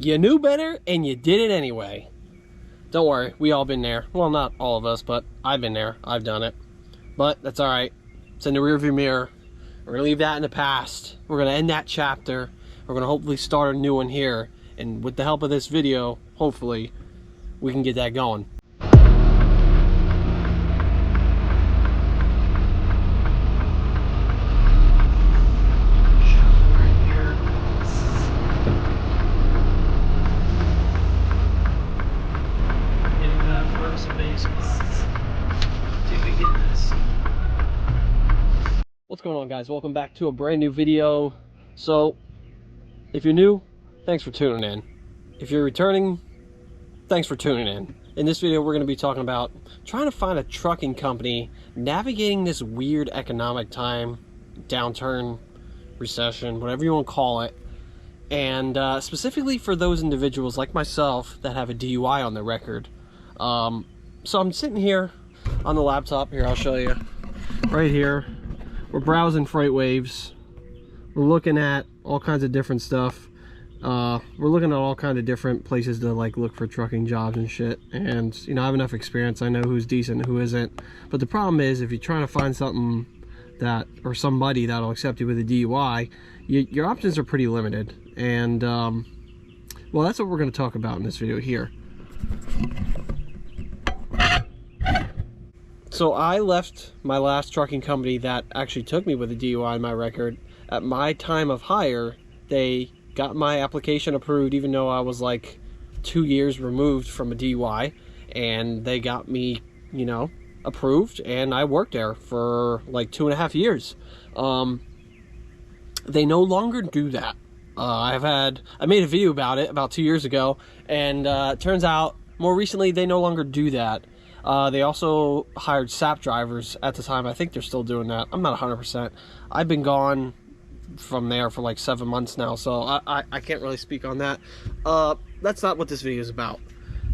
You knew better and you did it anyway. Don't worry, we all been there. Well, not all of us, but I've been there. I've done it. But that's alright. It's in the rearview mirror. We're going to leave that in the past. We're going to end that chapter. We're going to hopefully start a new one here. And with the help of this video, hopefully, we can get that going. What's going on, guys? Welcome back to a brand new video. So if you're new, thanks for tuning in. If you're returning, thanks for tuning in. In this video, we're going to be talking about trying to find a trucking company navigating this weird economic time, downturn, recession, whatever you want to call it. And specifically for those individuals like myself that have a DUI on their record. So I'm sitting here on the laptop. Here, I'll show you. Right here. We're browsing FreightWaves. We're looking at all kinds of different stuff. We're looking at all kinds of different places to like look for trucking jobs and shit. And you know, I have enough experience. I know who's decent and who isn't. But the problem is, if you're trying to find something that, or somebody that'll accept you with a DUI, your options are pretty limited. And well, that's what we're going to talk about in this video here. So I left my last trucking company that actually took me with a DUI on my record. At my time of hire, they got my application approved even though I was like 2 years removed from a DUI. And they got me, you know, approved, and I worked there for like 2.5 years. They no longer do that. I made a video about it about 2 years ago, and it turns out more recently they no longer do that. They also hired SAP drivers at the time. I think they're still doing that. I'm not 100%. I've been gone from there for like 7 months now, so I can't really speak on that. That's not what this video is about.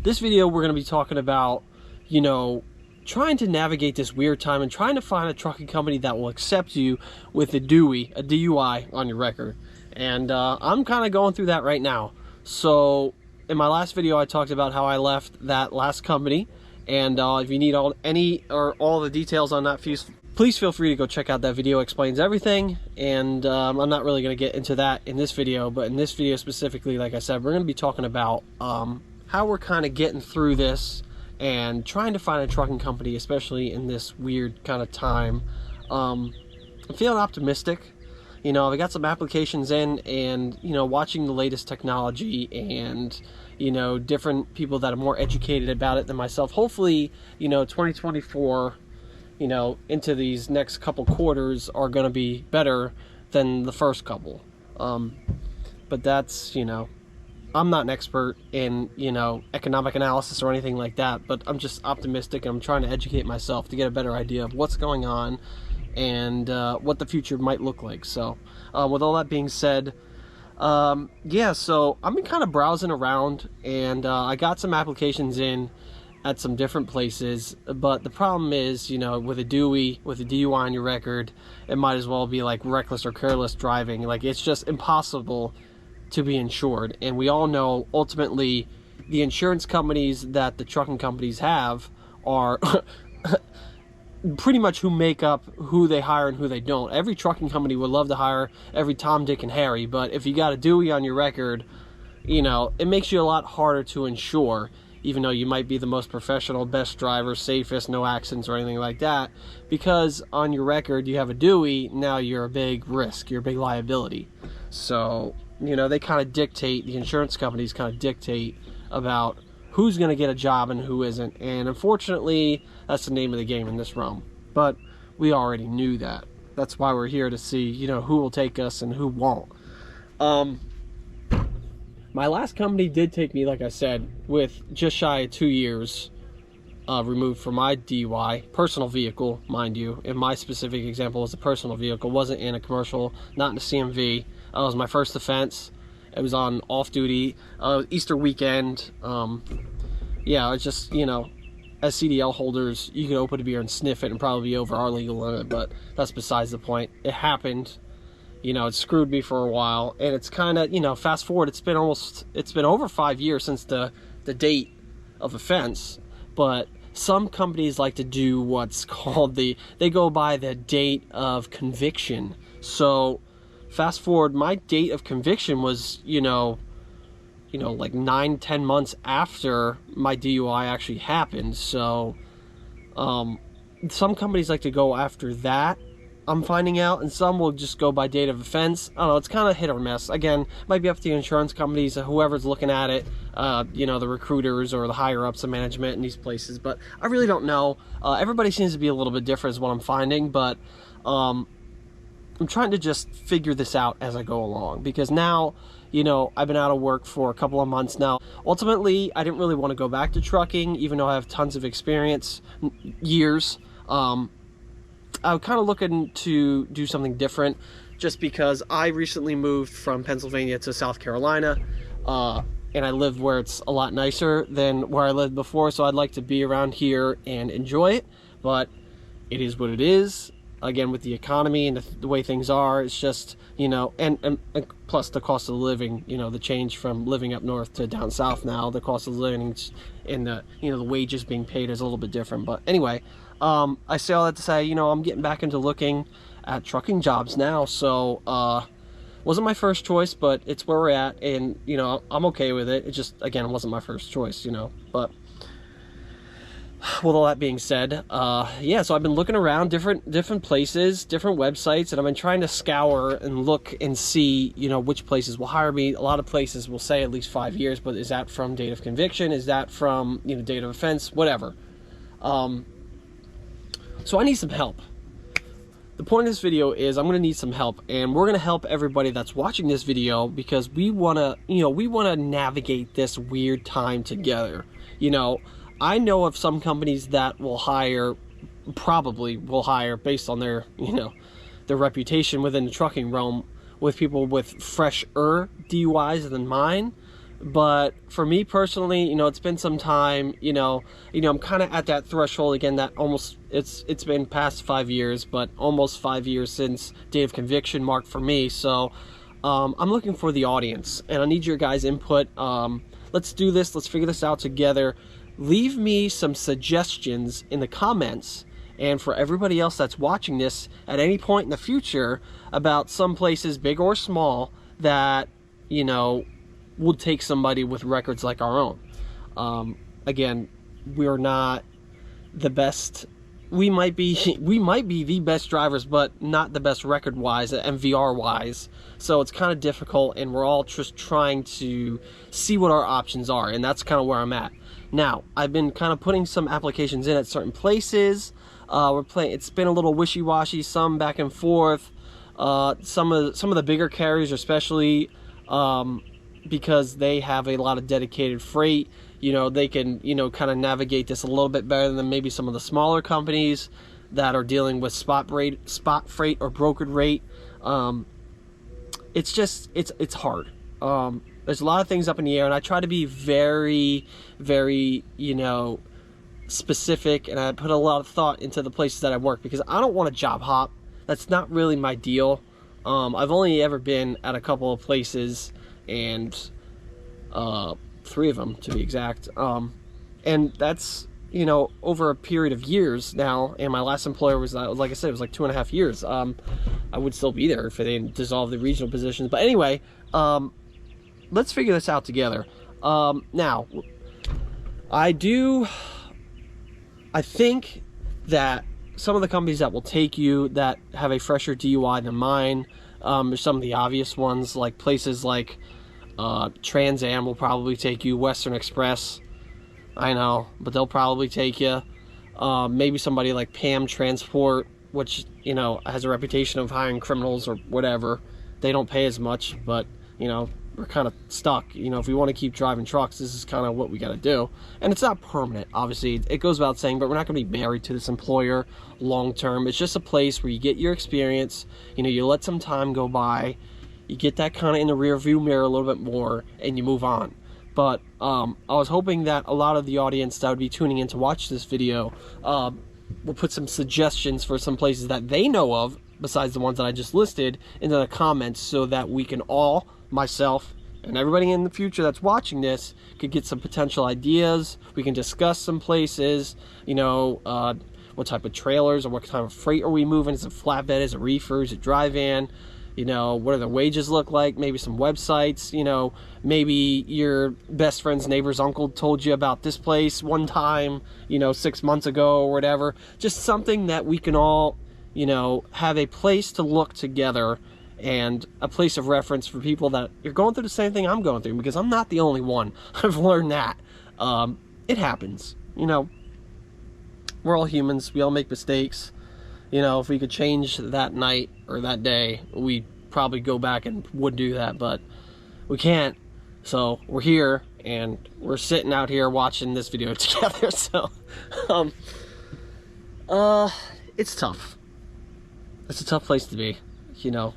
This video, we're going to be talking about, you know, trying to navigate this weird time and trying to find a trucking company that will accept you with a DUI on your record. And I'm kind of going through that right now. So in my last video, I talked about how I left that last company. And if you need all the details on that, please feel free to go check out that video. It explains everything. And I'm not really going to get into that in this video. But in this video specifically, like I said, we're going to be talking about how we're kind of getting through this and trying to find a trucking company, especially in this weird kind of time. I'm feeling optimistic. You know, I got some applications in, and, you know, watching the latest technology and, you know, different people that are more educated about it than myself. Hopefully, you know, 2024, you know, into these next couple quarters are going to be better than the first couple. But that's, you know, I'm not an expert in, you know, economic analysis or anything like that, but I'm just optimistic, and I'm trying to educate myself to get a better idea of what's going on and what the future might look like. So with all that being said, yeah, so I've been kind of browsing around, and I got some applications in at some different places, but the problem is, you know, with a DUI on your record, it might as well be like reckless or careless driving. Like, it's just impossible to be insured. And we all know ultimately the insurance companies that the trucking companies have are pretty much who make up who they hire and who they don't. Every trucking company would love to hire every Tom, Dick, and Harry, but if you got a Dewey on your record, you know, it makes you a lot harder to insure, even though you might be the most professional, best driver, safest, no accidents or anything like that, because on your record you have a Dewey. Now you're a big risk, you're a big liability. So, you know, they kind of dictate, the insurance companies kind of dictate about who's going to get a job and who isn't. And unfortunately, that's the name of the game in this realm. But we already knew that. That's why we're here, to see, you know, who will take us and who won't. My last company did take me, like I said, with just shy of 2 years removed from my DUI. Personal vehicle, mind you. In my specific example, was a personal vehicle. Wasn't in a commercial, not in a CMV. It was my first offense. It was on off-duty, Easter weekend. Yeah, it's just, you know, as CDL holders, you can open a beer and sniff it and probably be over our legal limit, but that's besides the point. It happened. You know, it screwed me for a while, and it's kind of, you know, fast forward, it's been over 5 years since the date of offense, but some companies like to do what's called they go by the date of conviction. So fast forward, my date of conviction was, like 9-10 months after my DUI actually happened. So some companies like to go after that, I'm finding out, and some will just go by date of offense. I don't know, it's kind of hit or miss. Again, might be up to the insurance companies, whoever's looking at it, the recruiters or the higher ups of management in these places, but I really don't know. Everybody seems to be a little bit different is what I'm finding, but I'm trying to just figure this out as I go along, because now, I've been out of work for a couple of months now. Ultimately, I didn't really want to go back to trucking, even though I have tons of experience, years. I'm kind of looking to do something different, just because I recently moved from Pennsylvania to South Carolina, and I live where it's a lot nicer than where I lived before, so I'd like to be around here and enjoy it, but it is what it is. Again, with the economy and the way things are, it's just, and plus the cost of living, the change from living up north to down south now, the cost of living and the wages being paid is a little bit different. But anyway, I say all that to say, I'm getting back into looking at trucking jobs now. So, wasn't my first choice, but it's where we're at, and, I'm okay with it. It just, again, it wasn't my first choice, but with all that being said, yeah, so I've been looking around different places, different websites, and I've been trying to scour and look and see, which places will hire me. A lot of places will say at least 5 years, but is that from date of conviction? Is that from, date of offense? Whatever. So I need some help. The point of this video is I'm going to need some help, and we're going to help everybody that's watching this video, because we want to, navigate this weird time together. I know of some companies that will probably will hire based on their, their reputation within the trucking realm, with people with fresher DUIs than mine. But for me personally, it's been some time, I'm kind of at that threshold again, that almost, it's been past 5 years, but almost 5 years since date of conviction mark for me. So I'm looking for the audience, and I need your guys' input. Let's do this. Let's figure this out together. Leave me some suggestions in the comments, and for everybody else that's watching this at any point in the future, about some places, big or small, that, would take somebody with records like our own. Again, we're not the best. We might be the best drivers, but not the best record-wise and VR-wise. So it's kind of difficult, and we're all just trying to see what our options are, and that's kind of where I'm at. Now, I've been kind of putting some applications in at certain places. It's been a little wishy-washy, some back and forth. Some of the bigger carriers, especially, because they have a lot of dedicated freight, they can, kind of navigate this a little bit better than maybe some of the smaller companies that are dealing with spot freight or brokered rate. It's just, it's hard. There's a lot of things up in the air, and I try to be very, very, specific, and I put a lot of thought into the places that I work, because I don't want to job hop. That's not really my deal. I've only ever been at a couple of places, and 3 of them to be exact. And that's, over a period of years now, and my last employer was, like I said, it was like 2.5 years. I would still be there if they didn't dissolve the regional positions. But anyway, let's figure this out together. Now, I think that some of the companies that will take you that have a fresher DUI than mine, are some of the obvious ones, like places like Trans Am will probably take you, Western Express, I know, but they'll probably take you. Maybe somebody like Pam Transport, which, has a reputation of hiring criminals or whatever. They don't pay as much, but, we're kind of stuck. If we want to keep driving trucks, this is kind of what we got to do. And it's not permanent, obviously. It goes without saying, but we're not going to be married to this employer long term. It's just a place where you get your experience. You let some time go by. You get that kind of in the rear view mirror a little bit more, and you move on. But I was hoping that a lot of the audience that would be tuning in to watch this video will put some suggestions for some places that they know of besides the ones that I just listed, into the comments so that we can all, myself and everybody in the future that's watching this, could get some potential ideas. We can discuss some places, you know, what type of trailers or what type of freight are we moving? Is it flatbed? Is it reefer? Is it dry van? You know, what do the wages look like? Maybe some websites, you know, maybe your best friend's neighbor's uncle told you about this place one time, you know, 6 months ago or whatever. Just something that we can all, you know, have a place to look together and a place of reference for people that you're going through the same thing I'm going through, because I'm not the only one. I've learned that. It happens, you know. We're all humans. We all make mistakes. You know, if we could change that night or that day, we'd probably go back and would do that, but we can't. So we're here and we're sitting out here watching this video together. So, it's tough. It's a tough place to be, you know.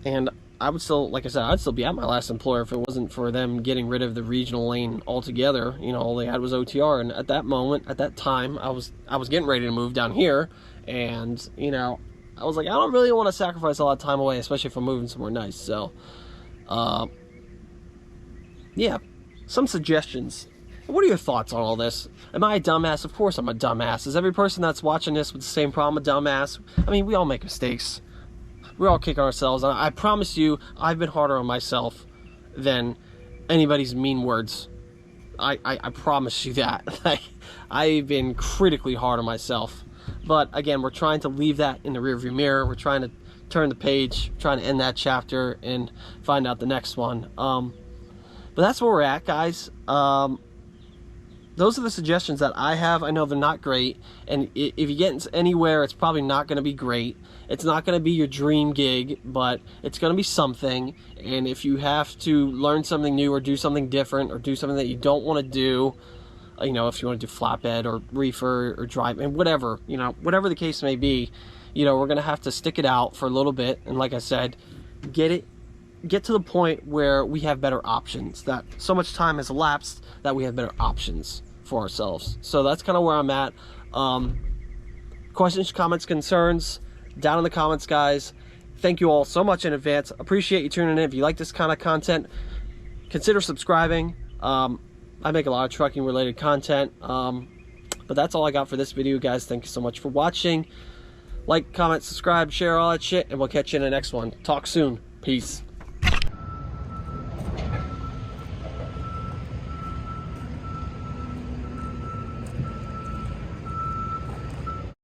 And I would still, like I said, I'd still be at my last employer if it wasn't for them getting rid of the regional lane altogether. You know, all they had was OTR, and at that moment, at that time, I was getting ready to move down here, and, you know, I was like, I don't really want to sacrifice a lot of time away, especially if I'm moving somewhere nice. So, yeah, some suggestions. What are your thoughts on all this? Am I a dumbass? Of course I'm a dumbass. Is every person that's watching this with the same problem a dumbass? I mean, we all make mistakes. We're all kicking ourselves. I promise you, I've been harder on myself than anybody's mean words. I promise you that. I've been critically hard on myself. But again, we're trying to leave that in the rearview mirror. We're trying to turn the page, trying to end that chapter and find out the next one. But that's where we're at, guys. Those are the suggestions that I have. I know they're not great, and if you get anywhere, it's probably not going to be great. It's not going to be your dream gig, but it's going to be something. And if you have to learn something new or do something different or do something that you don't want to do, you know, if you want to do flatbed or reefer or drive, and whatever, you know, whatever the case may be, you know, we're going to have to stick it out for a little bit. And like I said, get to the point where we have better options, that so much time has elapsed that we have better options for ourselves. So that's kind of where I'm at. Questions, comments, concerns, down in the comments, guys. Thank you all so much in advance. Appreciate you tuning in. If you like this kind of content, consider subscribing. I make a lot of trucking related content. But that's all I got for this video, guys. Thank you so much for watching. Like, comment, subscribe, share, all that shit, and we'll catch you in the next one. Talk soon. Peace.